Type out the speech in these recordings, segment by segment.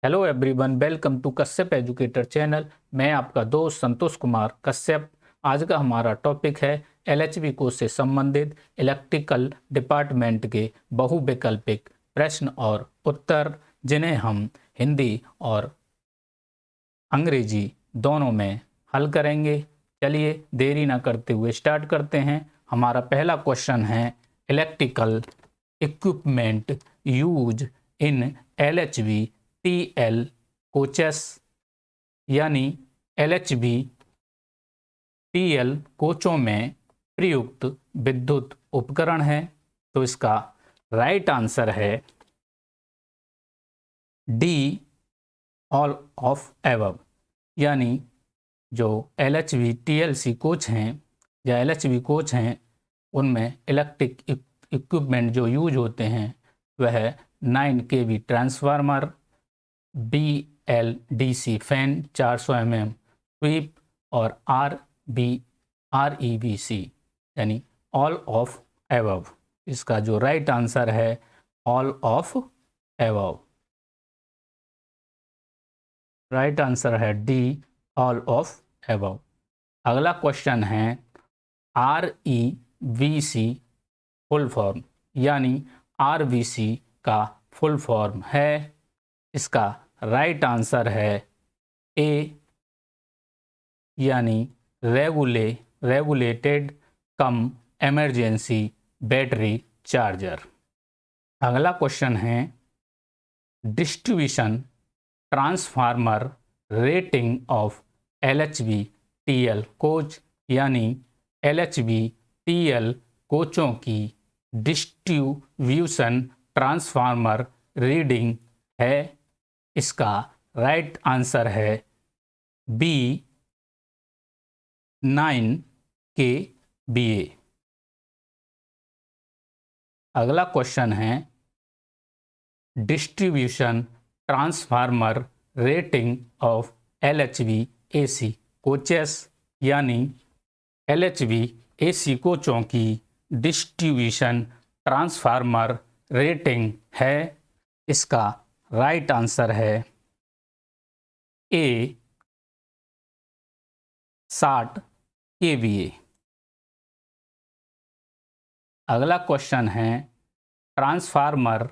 Hello everyone, welcome to Kashyap educator channel. मैं आपका दोस्त संतोष कुमार कश्यप। आज का हमारा टॉपिक है एलएचबी कोर्स से संबंधित इलेक्ट्रिकल डिपार्टमेंट के बहुविकल्पिक प्रश्न और उत्तर, जिन्हें हम हिंदी और अंग्रेजी दोनों में हल करेंगे। चलिए देरी ना करते हुए स्टार्ट करते हैं। हमारा पहला क्वेश्चन है, electrical equipment use in LHB TL coaches, यानी एलएचबी टीएल कोचों में प्रयुक्त विद्युत उपकरण है। तो इसका राइट आंसर है डी, ऑल ऑफ एबव। यानी जो एलएचबी टीएलसी कोच हैं या एलएचबी कोच हैं, उनमें इलेक्ट्रिक इक्विपमेंट जो यूज होते हैं वह 9 KV transformer, BLDC fan 400 mm sweep और REVC, यानी ऑल ऑफ एबव। इसका जो राइट आंसर है all of above. Right answer है डी, ऑल ऑफ एबव। अगला क्वेश्चन है, REVC फुल फॉर्म, यानी RVC का फुल फॉर्म है। इसका राइट आंसर है ए, यानी regulated cum emergency battery charger. अगला क्वेश्चन है, distribution transformer rating of LHB TL coach, यानी एलएचबी टीएल कोचों की डिस्ट्रीब्यूशन ट्रांसफार्मर रीडिंग है। इसका राइट आंसर है बी, 9 kVA। अगला क्वेश्चन है, distribution transformer rating of LHB AC coaches, यानी एलएचबी एसी कोचों की डिस्ट्रीब्यूशन ट्रांसफार्मर रेटिंग है। इसका राइट आंसर है ए, 60 kVA। अगला क्वेश्चन है, transformer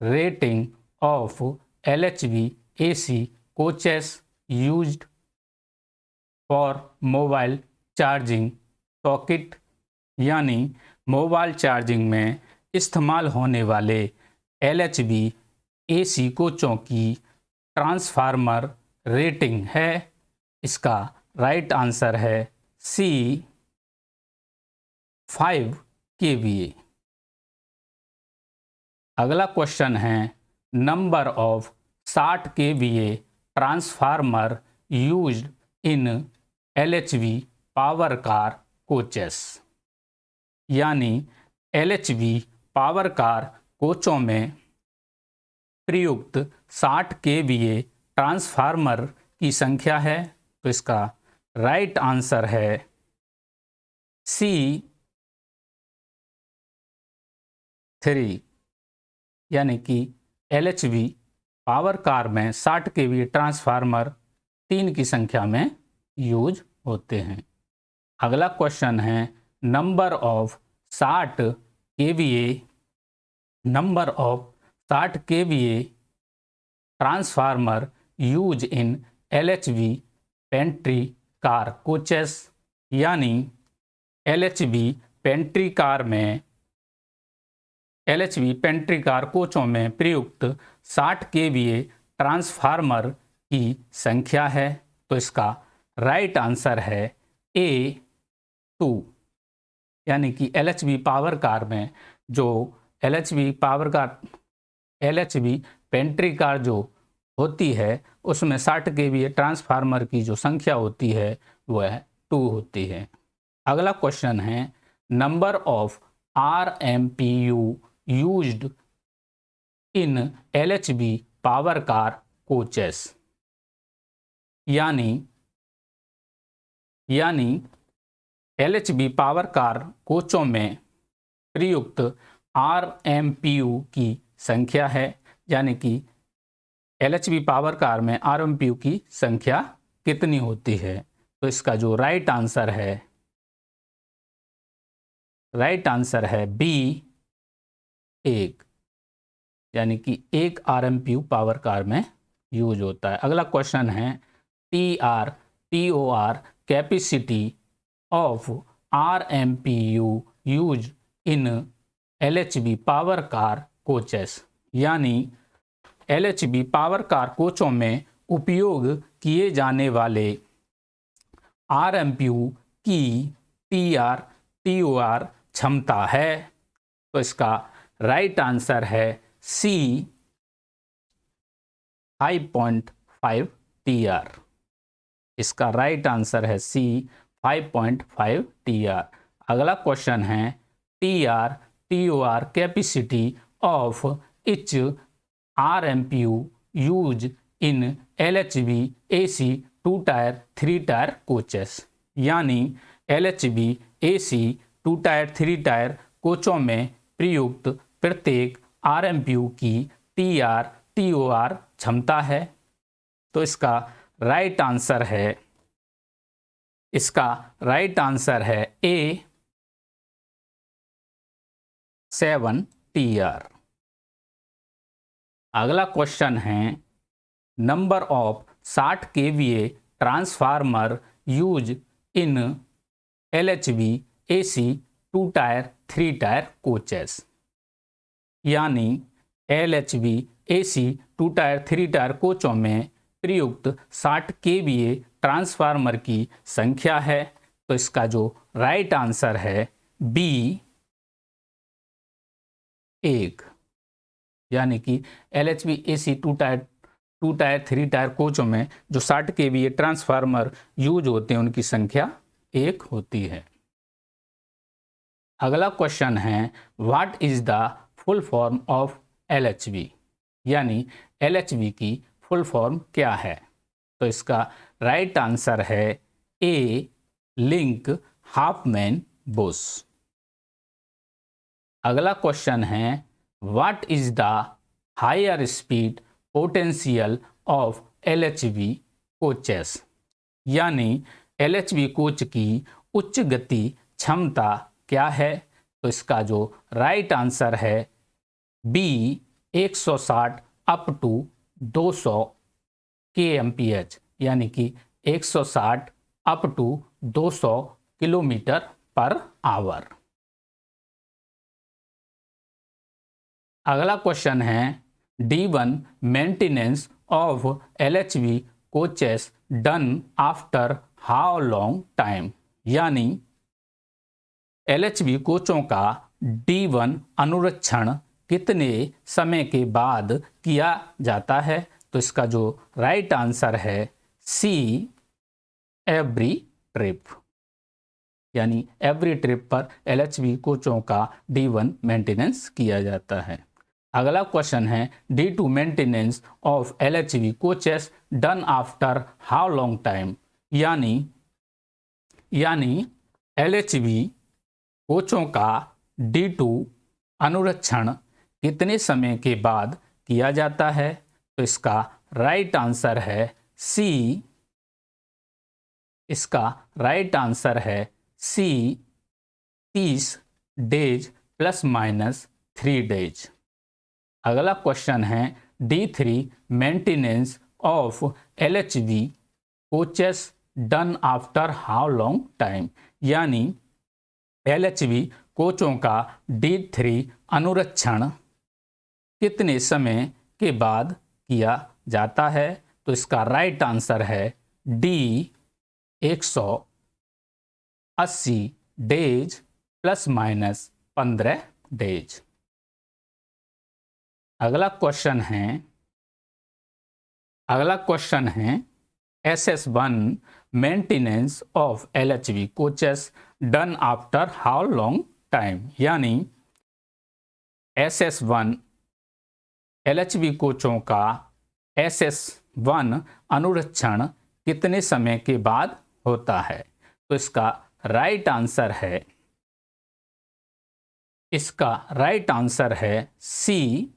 rating of LHB AC coaches used for mobile charging socket, यानी मोबाइल चार्जिंग में इस्तेमाल होने वाले एलएचबी एसी कोचों की ट्रांसफार्मर रेटिंग है। इसका राइट आंसर है सी, 5 kVA। अगला क्वेश्चन है, number of 60 kVA transformer used in LHB power car coaches, यानी एलएचबी पावर कार कोचों में प्रयुक्त 60 kVA ट्रांसफार्मर की संख्या है। तो इसका राइट आंसर है सी, 3, यानी कि एलएचबी पावर कार में 60 kVA ट्रांसफार्मर 3 की संख्या में यूज होते हैं। अगला क्वेश्चन है, number of 60 kVA transformer use in LHB pantry car coaches, यानी एलएचबी पेंट्री कार कोचों में प्रयुक्त 60 kVA ट्रांसफार्मर की संख्या है। तो इसका राइट आंसर है ए, 2, यानी कि एलएचबी पावर कार में जो एलएचबी पेंट्री कार जो होती है उसमें 60 kVA ट्रांसफार्मर की जो संख्या होती है वह 2 होती है। अगला क्वेश्चन है, number of RMPU used in LHB power car coaches, यानी एलएचबी पावर कार कोचों में प्रयुक्त RMPU की संख्या है, यानी कि LHV पावर कार में RMPU की संख्या कितनी होती है? तो इसका जो राइट आंसर है बी 1, यानी कि 1 RMPU पावर कार में यूज होता है। अगला क्वेश्चन है TOR capacity of RMPU use in LHV power car coaches, यानी LHV पावर कार कोचों में उपयोग किए जाने वाले RMPU की TOR क्षमता है। तो इसका राइट आंसर है सी 5.5 TR। इसका राइट आंसर है सी 5.5 TR। अगला क्वेश्चन है TOR capacity of each RMPU use in LHV AC 2 tyre 3 tyre coaches, यानी LHV AC 2 टायर 3 टायर कोचों में प्रयुक्त प्रत्येक RMPU की TOR क्षमता है। तो इसका राइट आंसर है ए 7 TR। अगला क्वेश्चन है number of 60 kVA transformer use in LHV AC 2 tyre 3 tyre coaches, यानी LHV AC 2 टायर 3 टायर कोचों में प्रयुक्त 60 kVA ट्रांसफार्मर की संख्या है। तो इसका जो राइट आंसर है बी 1, यानी कि LHV AC 2 टायर 3 टायर कोचों में जो 60 kVA ट्रांसफार्मर यूज होते हैं उनकी संख्या 1 होती है। अगला क्वेश्चन है what is the full form of LHV, यानी LHV की फुल फॉर्म क्या है? तो इसका राइट आंसर है ए लिंक हाफमैन बुश। अगला क्वेश्चन है what is the higher speed potential of LHV coaches, यानी LHV कोच की उच्च गति क्षमता क्या है? तो इसका जो राइट आंसर है बी 160 अप टू 200 kmph, यानी कि 160 up to 200 kilometre per hour. अगला क्वेश्चन है D1 maintenance of LHV coaches done after how long time, यानी LHV कोचों का D1 अनुरक्षण कितने समय के बाद किया जाता है? तो इसका जो राइट आंसर है सी एवरी ट्रिप, यानी एवरी ट्रिप पर LHV कोचों का D1 मेंटेनेंस किया जाता है। अगला क्वेश्चन है D2 maintenance of LHV coaches done after how long time, यानी LHV कोचों का D2 अनुरक्षण कितने समय के बाद किया जाता है? तो इसका राइट आंसर है सी 30 डेज प्लस माइनस 3 डेज। अगला क्वेश्चन है D3 maintenance of LHV coaches done after how long time, यानी LHV कोचों का D3 अनुरक्षण कितने समय के बाद किया जाता है? तो इसका राइट आंसर है D 180 days plus minus 15 days. अगला क्वेश्चन है SS1 maintenance of LHV coaches done after how long time, यानी SS1 LHV कोचों का SS1 अनुरक्षण कितने समय के बाद होता है? तो इसका राइट आंसर है सी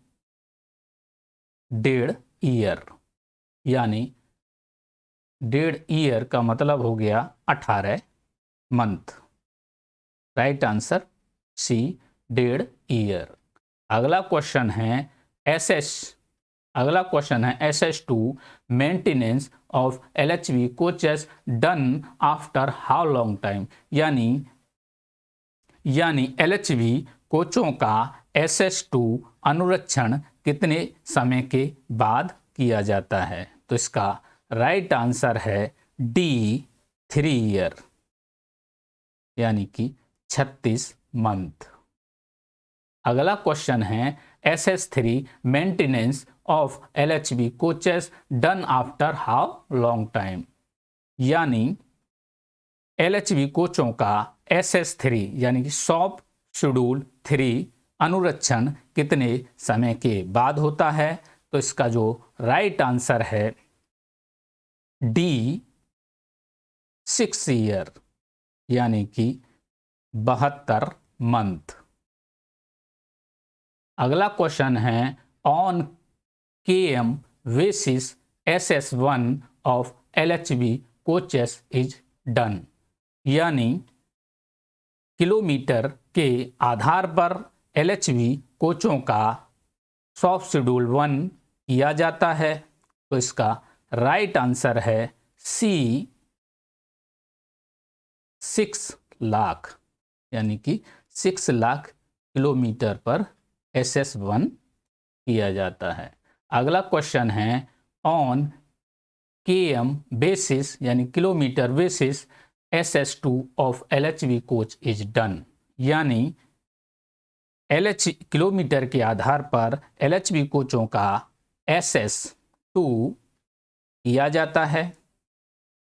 1.5 ईयर, यानी 1.5 ईयर का मतलब हो गया 18 month. Right answer C, 1.5 year. अगला क्वेश्चन है SS2 maintenance of LHV coaches done after how long time, यानी LHV कोचों का SS2 अनुरक्षण कितने समय के बाद किया जाता है। तो इसका राइट आंसर है डी, 3 ईयर, यानी कि 36 मंथ। अगला क्वेश्चन है SS3 maintenance of LHV coaches done after how long time, यानी LHV कोचों का SS3 यानी कि शॉप शेड्यूल 3 अनुरक्षण कितने समय के बाद होता है। तो इसका जो राइट आंसर है डी, 6 ईयर, यानी कि 72 मंथ। अगला क्वेश्चन है on KM basis SS1 of LHV coaches is done, यानी किलोमीटर के आधार पर LHV कोचों का शॉप शेड्यूल 1 किया जाता है। तो इसका राइट आंसर है सी, 6 लाख, यानी कि 6 लाख किलोमीटर पर SS1 किया जाता है। अगला क्वेश्चन है ऑन KM बेसिस यानी kilometre basis SS2 of LHV coach is done, यानी किलोमीटर के आधार पर LHV कोचों का SS2 किया जाता है।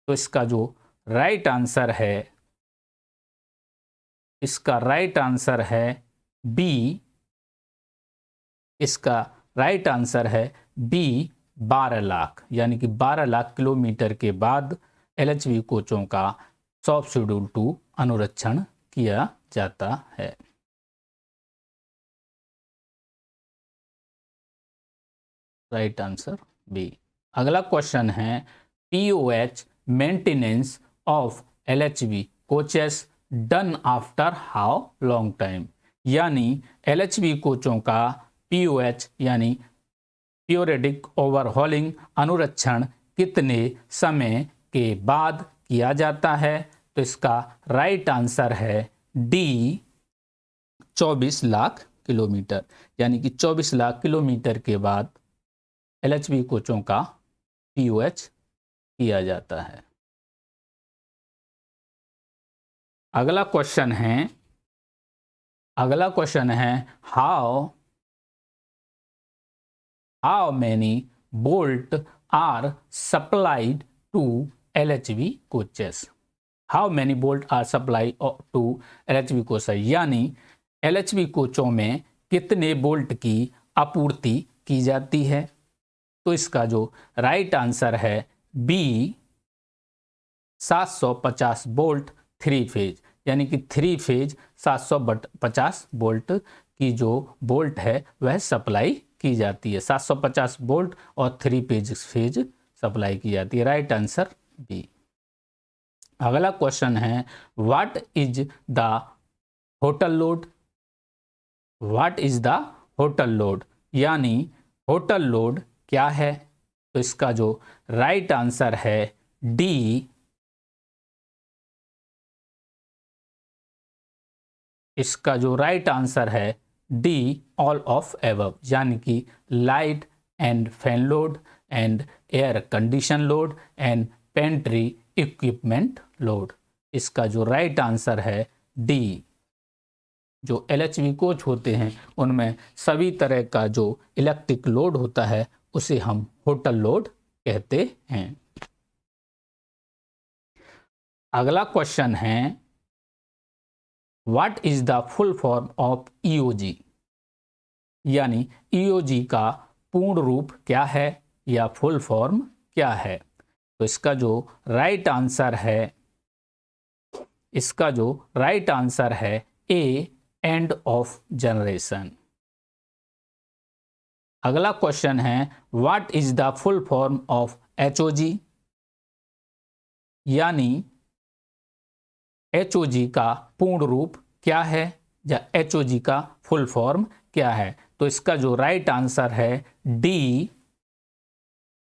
तो इसका जो राइट आंसर है, इसका राइट आंसर है बी, इसका राइट आंसर है बी, 12 लाख, यानी कि 12 लाख किलोमीटर के बाद LHV कोचों का शॉप शेड्यूल 2 अनुरक्षण किया जाता है। Right answer B. अगला क्वेश्चन है POH maintenance of LHV coaches done after how long time, यानी LHV कोचों का POH यानी पीरियडिक ओवरहॉलिंग अनुरक्षण कितने समय के बाद किया जाता है। तो इसका राइट आंसर है डी, 24 लाख किलोमीटर, यानी कि 24 लाख किलोमीटर के बाद LHV कोचों का POH किया जाता है। अगला क्वेश्चन है how many bolt are supplied to LHV coaches, how many bolt are supply to LHV coaches, यानी LHV कोचों में कितने बोल्ट की आपूर्ति की जाती है। तो इसका जो राइट आंसर है बी, 750 बोल्ट 3 फेज, यानी कि 3 फेज 750 बोल्ट की जो बोल्ट है वह सप्लाई की जाती है। 750 बोल्ट और 3 फेज सप्लाई की जाती है। Right answer B. अगला क्वेश्चन है what is the hotel load, what is the hotel load, यानी होटल लोड क्या है। तो इसका जो राइट आंसर है डी, इसका जो राइट आंसर है डी, ऑल ऑफ एबव, यानी कि light and fan load and air condition load and pantry equipment load. इसका जो राइट आंसर है डी। जो LHV कोच होते हैं उनमें सभी तरह का जो इलेक्ट्रिक लोड होता है उसे हम होटल लोड कहते हैं। अगला क्वेश्चन है what is the full form of EOG, यानी EOG का पूर्ण रूप क्या है या फुल फॉर्म क्या है। तो इसका जो राइट आंसर है ए, एंड ऑफ जनरेशन। अगला क्वेश्चन है what is the full form of HOG, यानी HOG का पूर्ण रूप क्या है या HOG का फुल फॉर्म क्या है। तो इसका जो राइट आंसर है डी,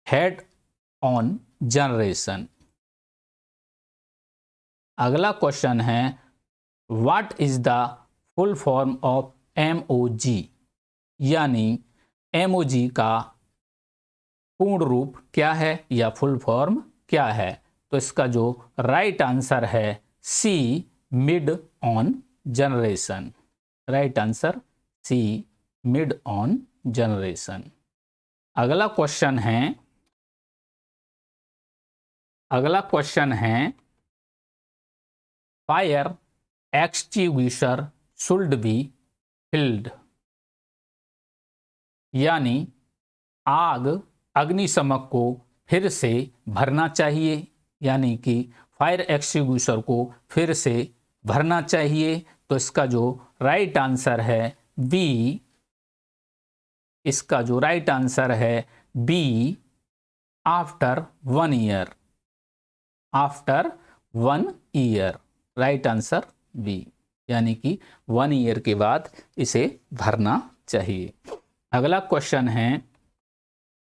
हेड ऑन जनरेशन। अगला क्वेश्चन है what is the full form of MOG, यानी MOG का पूर्ण रूप क्या है या फुल फॉर्म क्या है। तो इसका जो राइट आंसर है C, mid on generation. Right answer C, mid on generation. अगला क्वेश्चन है fire extinguisher should be filled, यानी आग अग्निशमक को फिर से भरना चाहिए, यानी कि फायर एक्सटिंग्विशर को फिर से भरना चाहिए। तो इसका जो राइट आंसर है बी, इसका जो राइट आंसर है B, after 1 year. After 1 year, right answer B, यानी कि 1 ईयर के बाद इसे भरना चाहिए। अगला क्वेश्चन है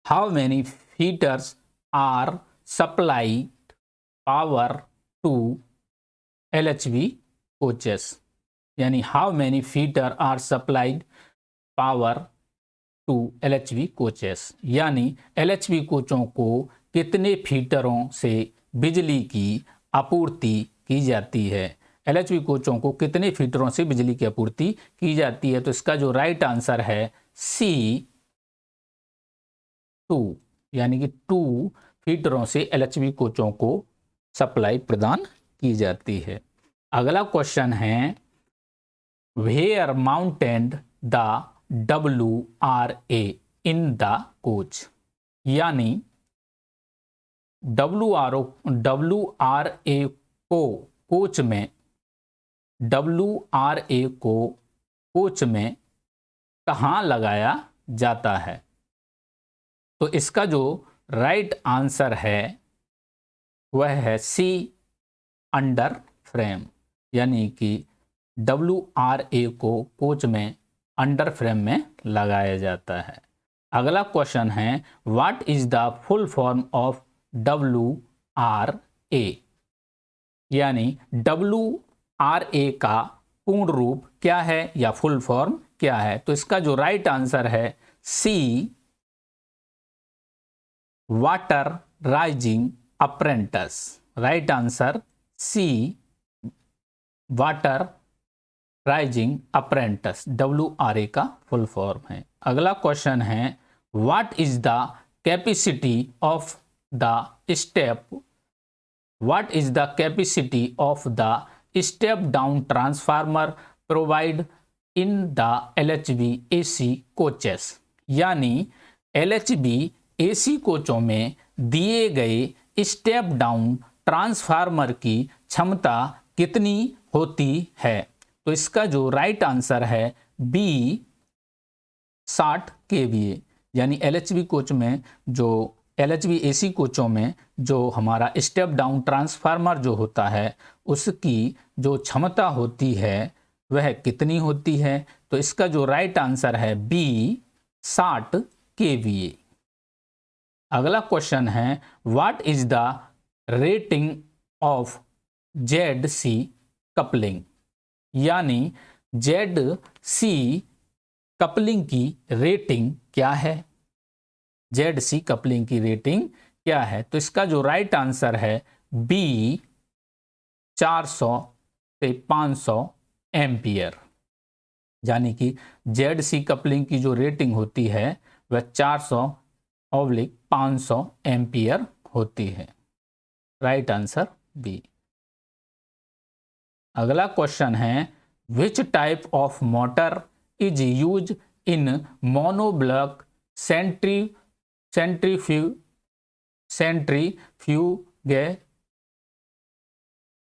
how many fitters are supplied power to LHV coaches, यानी how many fitter are supplied power to LHV coaches, यानी LHV कोचों को कितने फीटरों से बिजली की आपूर्ति की जाती है। LHV कोचों को कितने फीटरों से बिजली की आपूर्ति की जाती है। तो इसका जो राइट आंसर है सी, 2, यानी कि 2 फीटरों से LHV कोचों को सप्लाई प्रदान की जाती है। अगला क्वेश्चन है where mounted the WRA in the coach, यानी WRA को कोच में, WRA को कोच में कहाँ लगाया जाता है। तो इसका जो राइट आंसर है वह है सी, अंडर फ्रेम, यानी कि WRA को कोच में अंडर फ्रेम में लगाया जाता है। अगला क्वेश्चन है what is the full form of WRA, यानी WRA का पूर्ण रूप क्या है या फुल फॉर्म क्या है। तो इसका जो राइट आंसर है C, water rising apprentice. Right answer C, water rising apprentice, WRA का फुल फॉर्म है। अगला क्वेश्चन है what is the capacity of the step, what is the capacity of the step down transformer provide in the LHV AC coaches, यानी LHV AC कोचों में दिए गए step down transformer की क्षमता कितनी होती है। तो इसका जो राइट आंसर है बी, 60 kVA, यानी LHV कोच में, जो LHV AC कोचों में जो हमारा स्टेप डाउन ट्रांसफार्मर जो होता है उसकी जो क्षमता होती है वह कितनी होती है। तो इसका जो राइट आंसर है बी, 60 kVA। अगला क्वेश्चन है what is the rating of ZC coupling, यानी ZC कपलिंग की रेटिंग क्या है। ZC कपलिंग की रेटिंग क्या है। तो इसका जो राइट आंसर है बी, 400 से 500 एम्पियर, यानी कि ZC कपलिंग की जो रेटिंग होती है वह 400/500 एम्पियर होती है। Right answer B. अगला क्वेश्चन है which type of motor is use in monoblock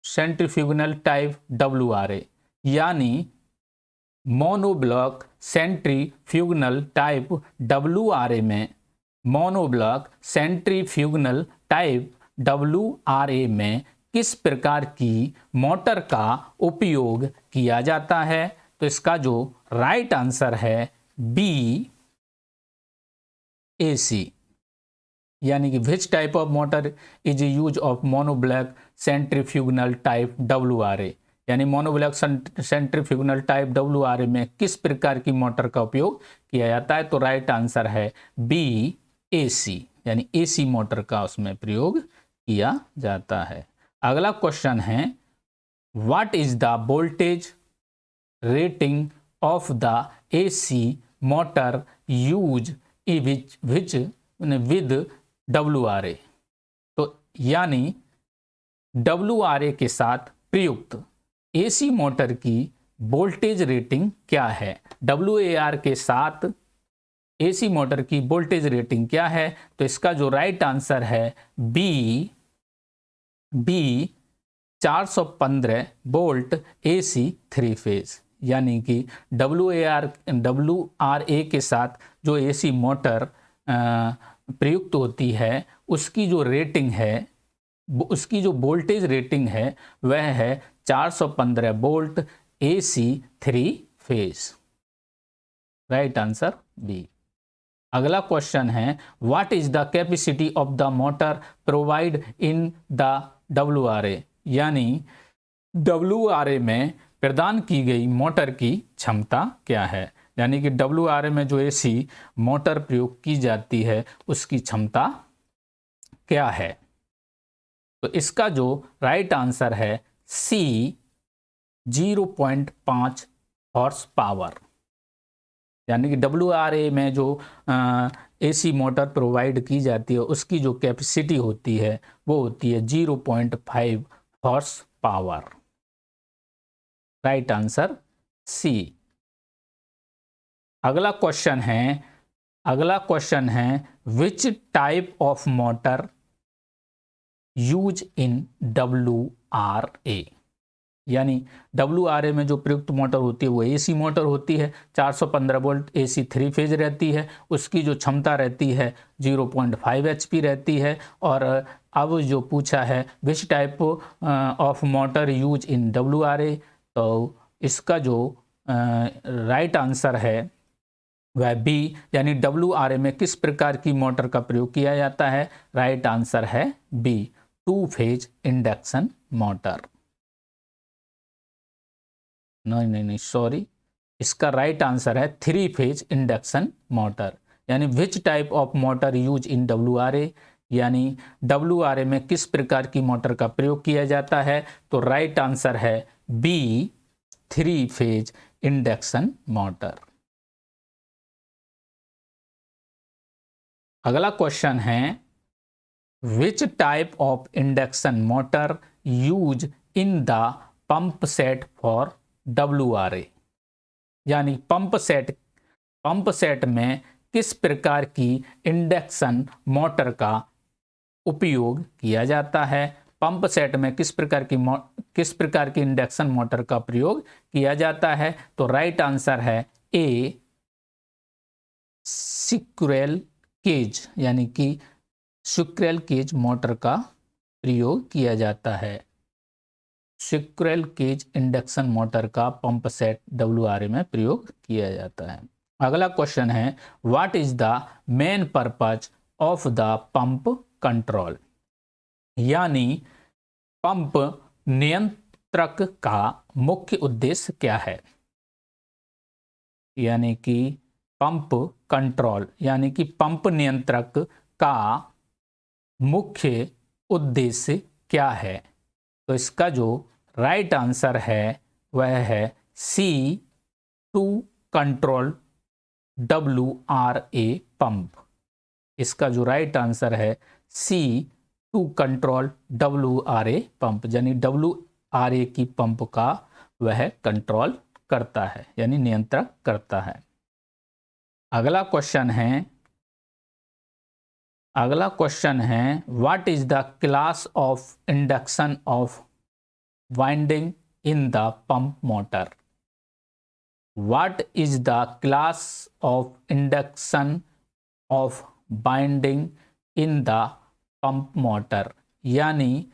centrifugal type WRA, यानी मोनोब्लॉक सेंट्रीफ्यूगल टाइप WRA में, मोनोब्लॉक सेंट्रीफ्यूगल टाइप WRA में किस प्रकार की मोटर का उपयोग किया जाता है? तो इसका जो राइट आंसर है B, AC, यानी कि विच type of motor is use of monoblock centrifugal type WRA, यानी मोनोब्लॉक सेंट्रीफ्यूगल टाइप WRA में किस प्रकार की मोटर का उपयोग किया जाता है? तो राइट आंसर है B, AC, यानी AC मोटर का उसमें प्रयोग किया जाता है। अगला क्वेश्चन है what is the voltage rating of the AC motor use which with WRA, तो यानी WRA के साथ प्रयुक्त AC मोटर की वोल्टेज रेटिंग क्या है? WAR के साथ AC मोटर की वोल्टेज रेटिंग क्या है? तो इसका जो राइट आंसर है B 415 वोल्ट AC 3 फेज, यानी कि WRA के साथ जो AC मोटर प्रयुक्त होती है उसकी जो रेटिंग है, उसकी जो वोल्टेज रेटिंग है वह है 415 volt AC 3 phase. Right answer B. अगला क्वेश्चन है what is the capacity of the motor provide in the WRA, यानी WRA में प्रदान की गई मोटर की क्षमता क्या है? यानी कि WRA में जो AC मोटर प्रयोग की जाती है उसकी क्षमता क्या है? तो इसका जो राइट आंसर है C 0.5 हॉर्स पावर, यानी कि WRA में जो AC मोटर प्रोवाइड की जाती है उसकी जो कैपेसिटी होती है वो होती है 0.5 horse power. Right answer C। अगला क्वेश्चन है which type of motor use in WRA, यानी WRA में जो प्रयुक्त मोटर होती है वो AC मोटर होती है, 415 वोल्ट AC 3 फेज रहती है, उसकी जो क्षमता रहती है 0.5 HP रहती है। और अब जो पूछा है which type of motor use in WRA, तो इसका जो राइट आंसर है वह B, यानी WRA में किस प्रकार की मोटर का प्रयोग किया जाता है? राइट आंसर है B, 2 फेज इंडक्शन मोटर। नहीं सॉरी, इसका राइट आंसर है 3 फेज इंडक्शन मोटर, यानी विच type of motor use in WRA, यानी WRA में किस प्रकार की मोटर का प्रयोग किया जाता है? तो राइट आंसर है B, 3 फेज इंडक्शन मोटर। अगला क्वेश्चन है which type of induction motor use in the pump set for WRA, यानी पंप सेट में किस प्रकार की इंडक्शन मोटर का उपयोग किया जाता है? पंप सेट में किस प्रकार की इंडक्शन मोटर का प्रयोग किया जाता है? तो राइट आंसर है A, स्क्विरल केज, यानी कि स्क्विरल केज मोटर का प्रयोग किया जाता है। स्क्विरल केज इंडक्शन मोटर का पंप सेट WRA में प्रयोग किया जाता है। अगला क्वेश्चन है what is the main purpose of the pump control, यानी पंप नियंत्रक का मुख्य उद्देश्य क्या है? यानी कि पंप कंट्रोल, यानी कि पंप नियंत्रक का मुख्य उद्देश्य क्या है? तो इसका जो राइट आंसर है वह है C, to control WRA pump. इसका जो राइट आंसर है C, to control WRA pump, यानी WRA की पंप का वह कंट्रोल करता है, यानी नियंत्रण करता है। अगला क्वेश्चन है what is the class of induction of winding in the pump motor, what is the class of induction of binding in the pump motor, यानी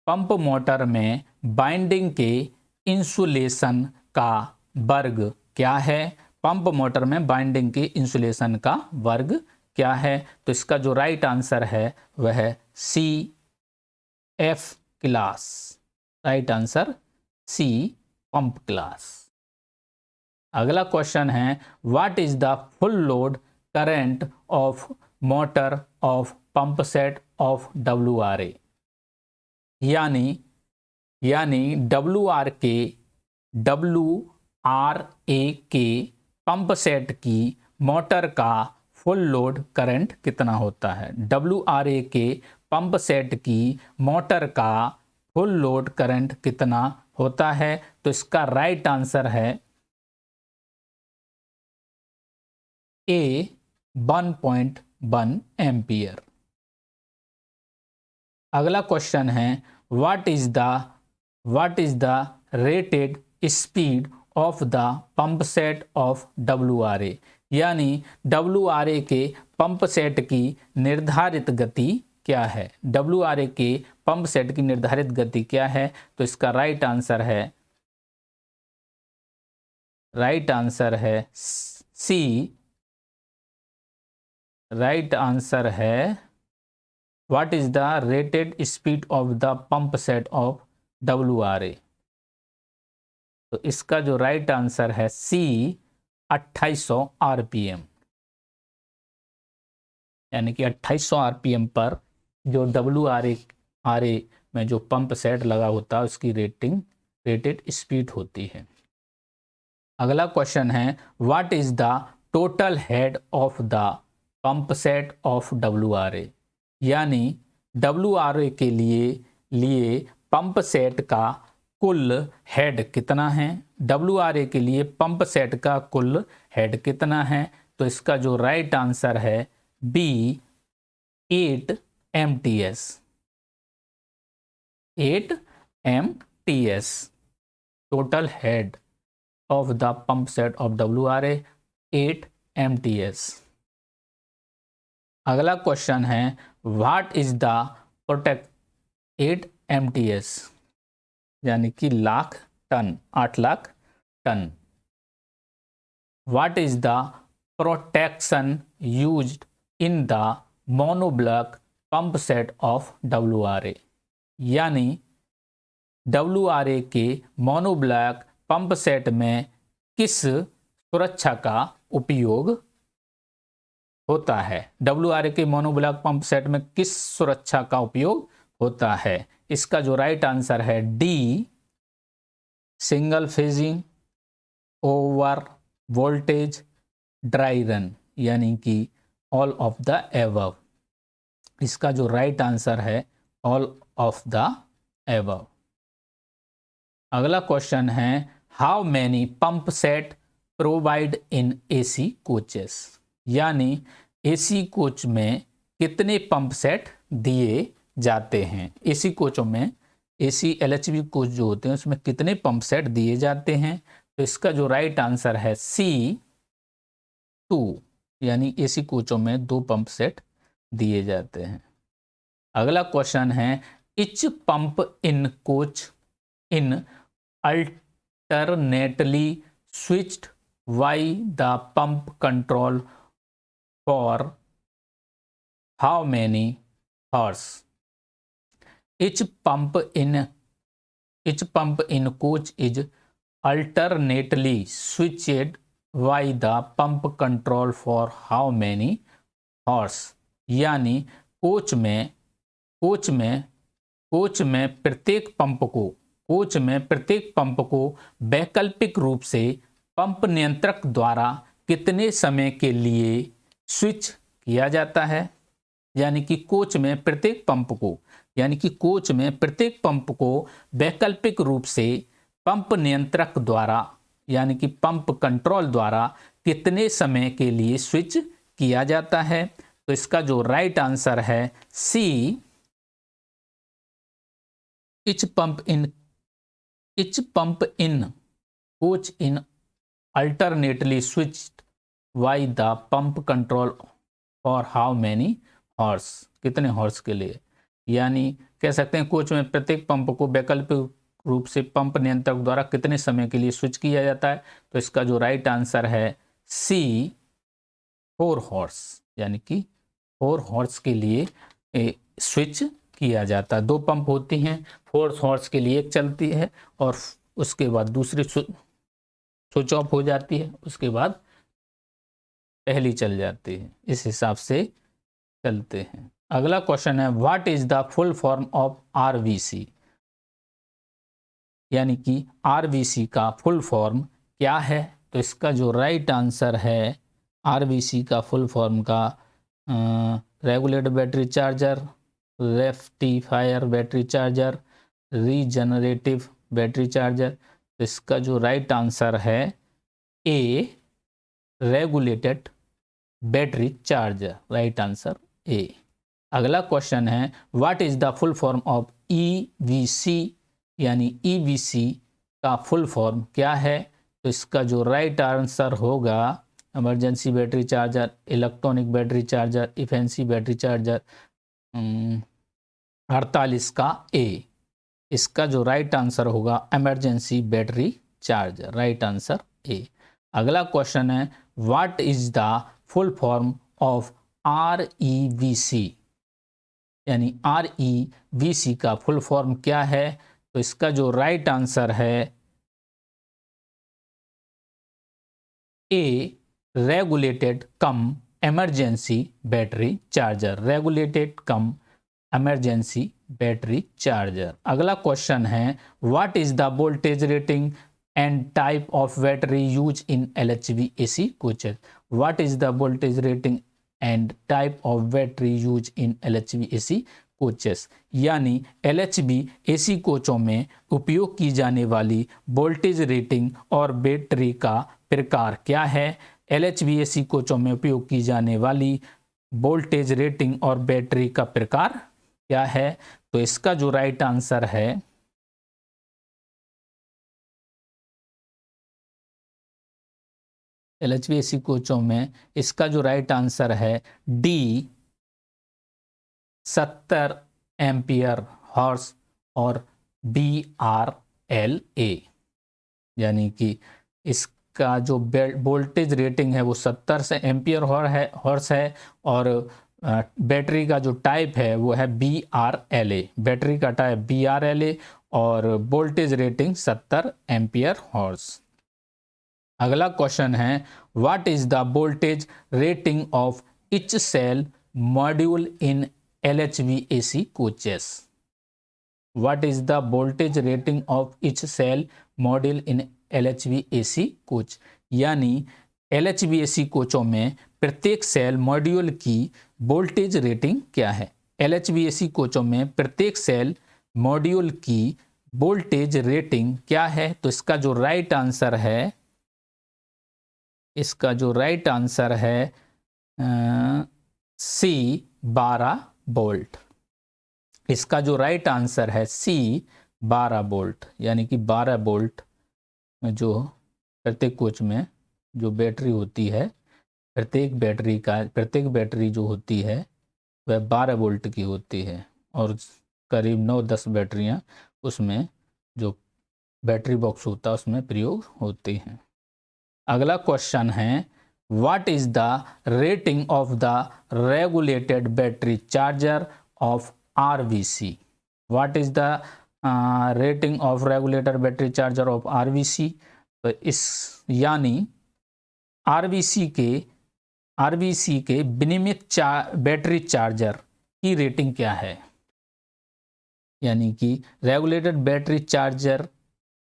पंप मोटर में बाइंडिंग के इंसुलेशन का वर्ग क्या है। पंप मोटर में binding के insulation का वर्ग क्या है? तो इसका जो राइट आंसर है वह है C, F class. Right answer C, pump class. अगला क्वेश्चन है, what is the full load current of motor of pump set of WRA, यानी WRA के पंप सेट की मोटर का फुल लोड करंट कितना होता है? WRA के पंप सेट की मोटर का फुल लोड करंट कितना होता है? तो इसका राइट आंसर है ए, 1.1 एम्पियर। अगला क्वेश्चन है, what is the rated speed of the pump set of WRA, यानी WRA के पंप सेट की निर्धारित गति क्या है? WRA के पंप सेट की निर्धारित गति क्या है? तो इसका राइट आंसर है सी, राइट आंसर है what is the rated speed of the pump set of WRA। तो इसका जो राइट आंसर है सी, 2800 RPM, यानी कि 2800 RPM पर जो WRA में जो पंप सेट लगा होता है उसकी रेटेड स्पीड होती है। अगला क्वेश्चन है, what is the total head of the pump set of WRA, यानी WRA के लिए पंप सेट का कुल हेड कितना है? WRA के लिए पंप सेट का कुल हेड कितना है? तो इसका जो राइट आंसर है बी, 8 MTS। 8 MTS total head of the pump set of WRA, 8 MTS। अगला क्वेश्चन है, what is the protect 8 MTS, यानी कि lakh ton, 8 lakh ton. What is the protection used in the monoblock pump set of WRA, यानी WRA के monoblock pump set में किस सुरक्षा का उपयोग होता है? WRA के मोनोब्लॉक पंप सेट में किस सुरक्षा का उपयोग होता है? इसका जो राइट आंसर है D, single phasing, over voltage, dry run, यानी कि ऑल ऑफ द एबव। इसका जो राइट आंसर है ऑल ऑफ द एबव। अगला क्वेश्चन है, how many pump set provide in AC coaches, यानी AC कोच में कितने पंप सेट दिए जाते हैं? AC कोचों में, AC LHV कोच जो होते हैं उसमें कितने पंप सेट दिए जाते हैं? तो इसका जो राइट आंसर है C, 2, यानी AC कोचों में 2 पंप सेट दिए जाते हैं। अगला क्वेश्चन है, etch pump in coach in alternately switched by the pump control for how many hours? Each pump in coach is alternately switched by the pump control for how many hours, यानी coach में प्रत्येक pump को वैकल्पिक रूप से pump नियंत्रक द्वारा कितने समय के लिए स्विच किया जाता है? यानी कि कोच में प्रत्येक पंप को वैकल्पिक रूप से पंप नियंत्रक द्वारा, यानी कि पंप कंट्रोल द्वारा कितने समय के लिए स्विच किया जाता है? तो इसका जो राइट आंसर है C, each pump in coach in alternately switched by the pump control for how many horse, कितने हॉर्स के लिए। यानी कह सकते हैं कोच में प्रत्येक पंप को वैकल्पिक रूप से पंप नियंत्रक द्वारा कितने समय के लिए स्विच किया जाता है। तो इसका जो राइट आंसर है सी 4 हॉर्स, यानी कि 4 हॉर्स के लिए स्विच किया जाता है। 2 पंप होती हैं, 4 हॉर्स के लिए एक चलती है और उसके बाद दूसरी स्विच ऑफ हो जाती है, उसके बाद पहली चल जाती है। इस हिसाब से चलते हैं। अगला क्वेश्चन है what is the full form of RVC, यानी कि आरवीसी का फुल फॉर्म क्या है। तो इसका जो राइट आंसर है आरवीसी का फुल फॉर्म का regulator battery charger, rectifier battery charger, regenerative battery charger. तो इसका जो राइट आंसर है A regulated battery charger, right answer A. अगला क्वेश्चन है what is the full form of EVC, यानी ईवीसी का फुल फॉर्म क्या है। तो इसका जो राइट आंसर होगा emergency battery charger, electronic battery charger, efficiency battery charger, 48 का ए। इसका जो राइट आंसर होगा emergency battery charger, right answer A. अगला क्वेश्चन है what is the full form of REVC, यानी आरईवीसी का फुल फॉर्म क्या है। तो इसका जो राइट आंसर है A regulated cum emergency battery charger, regulated cum emergency battery charger. अगला क्वेश्चन है what is the voltage rating and type of battery use in LHV-AC coaches. What is the voltage rating and type of battery use in LHV-AC coaches, यानी LHV-AC कोचों में उपयोग की जाने वाली voltage rating और बैटरी का प्रकार क्या है। LHV-AC कोचों में उपयोग की जाने वाली वोल्टेज रेटिंग और बैटरी का प्रकार क्या है। तो इसका जो राइट आंसर है LHV-AC कोचों में इसका जो राइट आंसर है डी 70 एम्पियर हॉर्स और BRLA, यानी कि इसका जो वोल्टेज रेटिंग है वो 70 से एम्पियर हॉर्स है और बैटरी का जो टाइप है वो है BRLA, बैटरी का टाइप BRLA और वोल्टेज रेटिंग 70 एम्पियर हॉर्स। अगला क्वेश्चन है what is the voltage rating of each cell module in LHV-AC coaches. What is the voltage rating of each cell module in LHV-AC coach, यानी LHV-AC कोचों में प्रत्येक cell module की voltage rating क्या है। LHV-AC कोचों में प्रत्येक सेल मॉड्यूल की वोल्टेज रेटिंग क्या है। तो इसका जो राइट आंसर है C 12 वोल्ट। इसका जो राइट आंसर है C 12 वोल्ट, यानी कि 12 वोल्ट में जो प्रत्येक कोच में जो बैटरी होती है, प्रत्येक बैटरी जो होती है वह 12 वोल्ट की होती है और करीब 9-10 बैटरियां उसमें जो बैटरी बॉक्स होता है उसमें प्रयोग होती हैं। अगला क्वेश्चन है what is the rating of the regulated battery charger of RVC। What is the rating of regulator battery charger of RVC। तो इस यानी RVC के विनियमित बैटरी चार्जर की रेटिंग क्या है, यानी कि रेगुलेटेड बैटरी चार्जर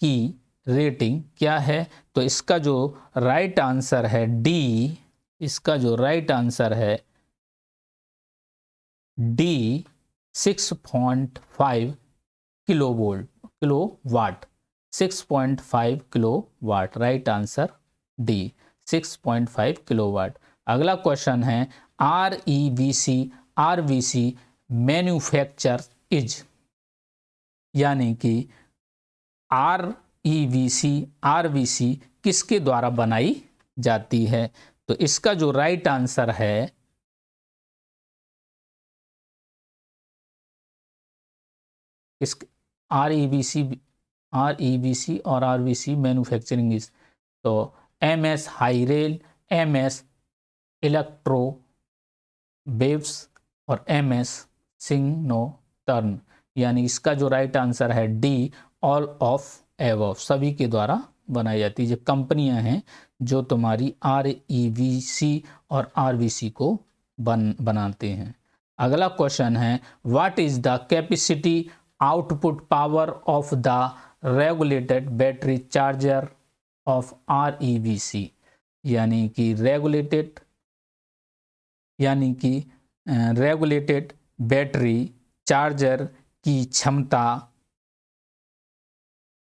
की रेटिंग क्या है। तो इसका जो राइट आंसर है डी, इसका जो राइट आंसर है D 6.5 kilowatt, 6.5 kilowatt, right answer D 6.5 kilowatt. अगला क्वेश्चन है RVC मैन्युफैक्चर इज, यानी कि RVC किसके द्वारा बनाई जाती है? तो इसका जो राइट आंसर है इस REBC और RVC मैन्युफैक्चरिंग इज, तो MS हाईरेल, MS इलेक्ट्रो वेव्स और MS सिग्नोटर्न, यानी इसका जो राइट आंसर है डी, ऑल ऑफ एबव, सभी के द्वारा बनाई जाती है। जो कंपनियां हैं जो तुम्हारी REVC और RVC को बनाते हैं। अगला क्वेश्चन है, what is the capacity output power of the regulated battery charger of REVC, यानी कि रेगुलेटेड बैटरी चार्जर की क्षमता,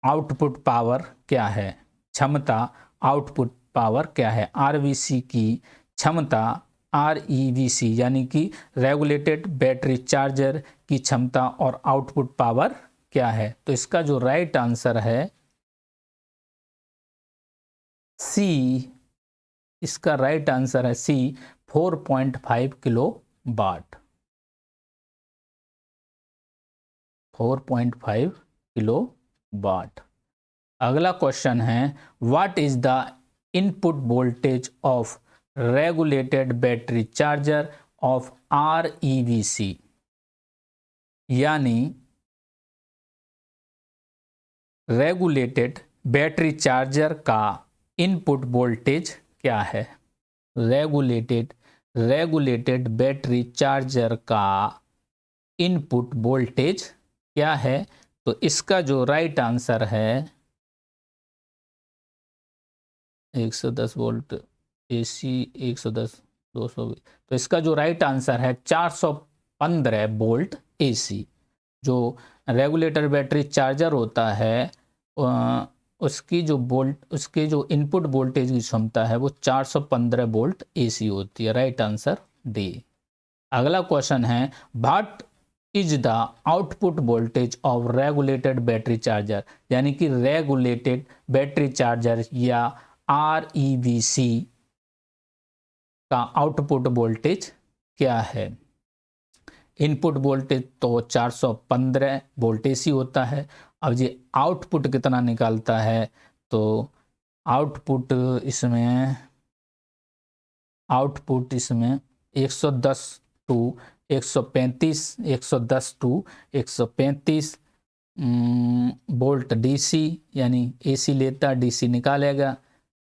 आउटपुट पावर क्या है? क्षमता आउटपुट पावर क्या है? RVC की क्षमता, REVC यानी कि रेगुलेटेड बैटरी चार्जर की क्षमता और आउटपुट पावर क्या है? तो इसका जो राइट आंसर है सी, इसका राइट आंसर है सी, 4.5 किलो वाट, 4.5 किलो वाट। अगला क्वेश्चन है, what is the input voltage of regulated battery charger of REVC, यानी रेगुलेटेड बैटरी चार्जर का इनपुट वोल्टेज क्या है? रेगुलेटेड बैटरी चार्जर का इनपुट वोल्टेज क्या है? तो इसका जो राइट आंसर है 110 वोल्ट AC, 110, 220, तो इसका जो राइट आंसर है 415 वोल्ट AC। जो रेगुलेटर बैटरी चार्जर होता है उसकी जो इनपुट वोल्टेज की क्षमता है वो 415 वोल्ट AC होती है। Right answer D. अगला क्वेश्चन है, what is the output voltage of regulated battery charger, यानी कि रेगुलेटेड बैटरी चार्जर या REVC का आउटपुट वोल्टेज क्या है? इनपुट वोल्टेज तो 415 वोल्ट AC होता है। अब ये आउटपुट कितना निकालता है? तो आउटपुट इसमें 110 टू 135, 110 टू 135 वोल्ट DC, यानी AC लेता DC निकालेगा,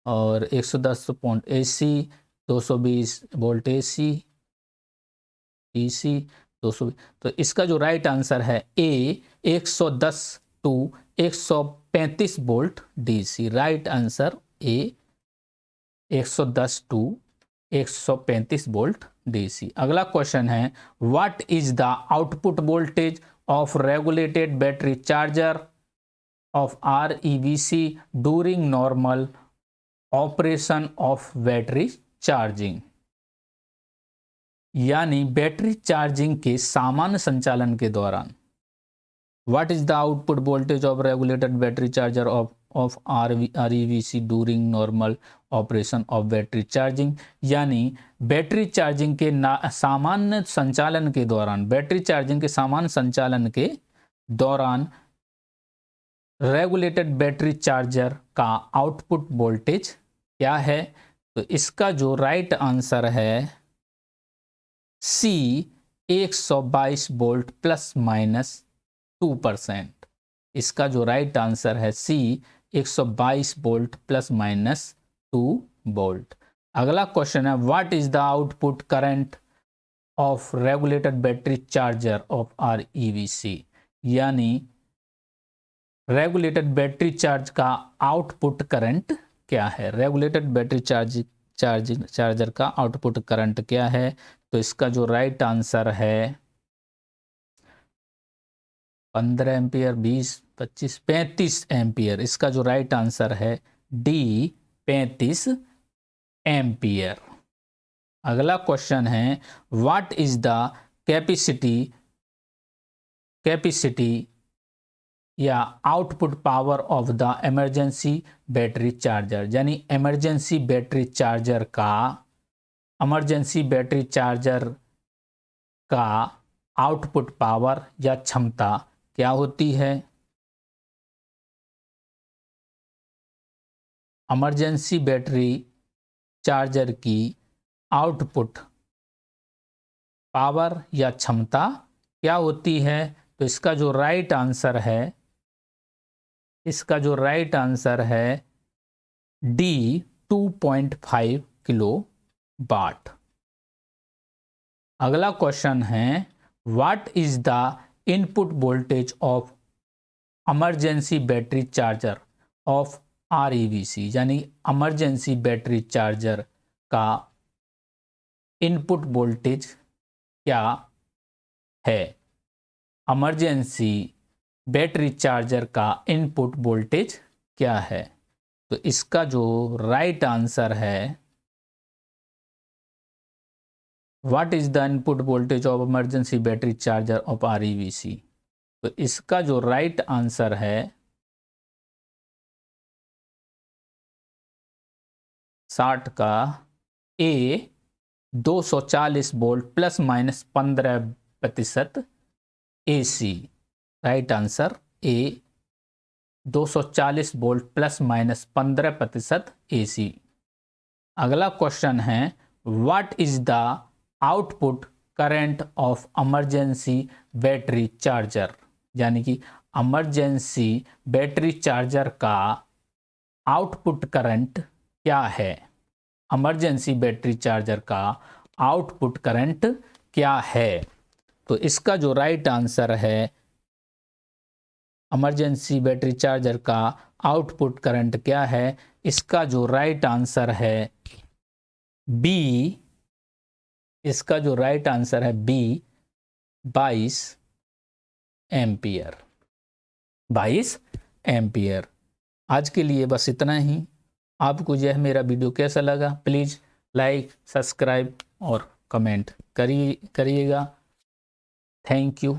और 110 point AC, 220 volt AC DC 200। तो इसका जो राइट आंसर है A, 110 to 135 volt DC। Right answer A, 110 to 135 volt DC। अगला क्वेश्चन है, what is the output voltage of regulated battery charger of REVC during normal operation of battery charging, यानी battery charging के सामान्य संचालन के दौरान। What is the output voltage of regulated battery charger of REVC during normal operation of battery charging, यानी battery charging के सामान्य संचालन के दौरान, बैटरी चार्जिंग के सामान्य संचालन के दौरान रेगुलेटेड बैटरी चार्जर का आउटपुट वोल्टेज क्या है? तो इसका जो राइट आंसर है सी, 122 वोल्ट प्लस माइनस 2%। इसका जो राइट आंसर है सी, 122 वोल्ट प्लस माइनस 2 वोल्ट। अगला क्वेश्चन है, what is the output current of regulated battery charger of REVC, यानी रेगुलेटेड बैटरी चार्ज का आउटपुट करंट क्या है? रेगुलेटेड बैटरी चार्जर का आउटपुट करंट क्या है? तो इसका जो राइट आंसर है 15 एम्पियर, 20, 25, 35 एम्पियर। इसका जो राइट आंसर है डी, 35 एम्पियर। अगला क्वेश्चन है, व्हाट इज द कैपेसिटी या output power of the emergency battery charger, यानी इमरजेंसी बैटरी चार्जर का आउटपुट पावर या क्षमता क्या होती है। इमरजेंसी बैटरी चार्जर की आउटपुट पावर या क्षमता क्या होती है। तो इसका जो राइट आंसर है डी 2.5 किलो वाट। अगला क्वेश्चन है what is the input voltage of emergency battery charger of REVC, यानी इमरजेंसी बैटरी चार्जर का इनपुट वोल्टेज क्या है। इमरजेंसी बैटरी चार्जर का इनपुट वोल्टेज क्या है। तो इसका जो राइट आंसर है what is the input voltage of emergency battery charger of REVC, तो इसका जो राइट आंसर है 60 का A 240 volt plus minus 15% AC। Right answer A 240 volt plus minus 15% AC। अगला क्वेश्चन है what is the output current of emergency battery charger, यानी कि emergency battery charger का आउटपुट करंट क्या है। इमरजेंसी बैटरी चार्जर का आउटपुट करंट क्या है। तो इसका जो राइट आंसर है इमरजेंसी बैटरी चार्जर का आउटपुट करंट क्या है, इसका जो राइट आंसर है बी, इसका जो राइट आंसर है बी 22 एम्पियर। 22 एम्पियर। आज के लिए बस इतना ही। आपको यह मेरा वीडियो कैसा लगा प्लीज़ लाइक, सब्सक्राइब और कमेंट करिएगा। Thank you.